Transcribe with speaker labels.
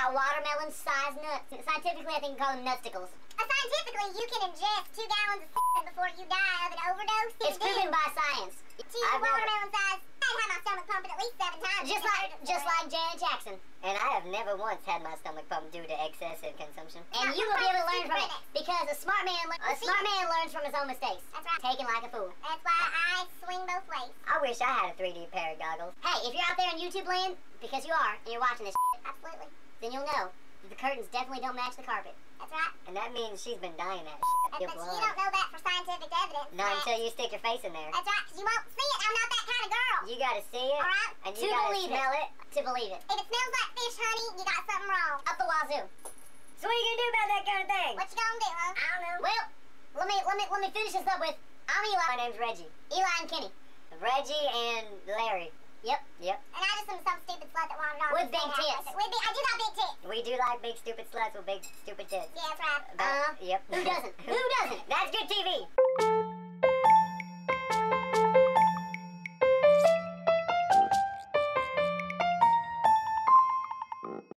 Speaker 1: got watermelon-sized nuts. Scientifically, I think we call them nutsticles.
Speaker 2: Scientifically, you can ingest 2 gallons of semen before you die of an overdose.
Speaker 1: It's proven by science.
Speaker 2: 2 watermelon-sized. I'd had my stomach pumping at least 7 times.
Speaker 1: Just like Janet Jackson.
Speaker 3: And I have never once had my stomach pumped due to excessive consumption.
Speaker 1: And you will be able to learn from it because a smart man learns from his own mistakes.
Speaker 2: That's right.
Speaker 1: Taken like a fool.
Speaker 2: That's why I swing both ways.
Speaker 3: I wish I had a 3D pair of goggles.
Speaker 1: Hey, if you're out there in YouTube land, because you are, and you're watching this shit,
Speaker 2: Absolutely.
Speaker 1: then you'll know that the curtains definitely don't match the carpet.
Speaker 2: That's right.
Speaker 3: And that means she's been dying that
Speaker 2: But
Speaker 3: shit.
Speaker 2: you don't know that for scientific evidence.
Speaker 3: Not until you stick your face in there.
Speaker 2: That's right, because you won't see it. I'm not that kind of girl.
Speaker 3: You gotta see it,
Speaker 2: Alright?
Speaker 3: and
Speaker 1: To
Speaker 3: you gotta
Speaker 1: believe
Speaker 3: smell it.
Speaker 1: To believe it.
Speaker 2: If it smells like fish, honey, you got something wrong.
Speaker 1: Up the wazoo.
Speaker 3: So what are you gonna do about that kind of thing?
Speaker 2: What you gonna do, huh?
Speaker 3: I don't know.
Speaker 1: Well, let me finish this up with I'm Eli.
Speaker 3: My name's Reggie.
Speaker 1: Eli and Kenny.
Speaker 3: Reggie and Larry.
Speaker 1: Yep.
Speaker 3: Yep.
Speaker 2: And I just am some stupid slut that wanted on.
Speaker 1: With big tits.
Speaker 2: I do got big tits.
Speaker 3: We do like big stupid sluts with big stupid tits.
Speaker 2: Yeah, that's right.
Speaker 3: Yep.
Speaker 1: Who doesn't? Who doesn't?
Speaker 3: That's good TV.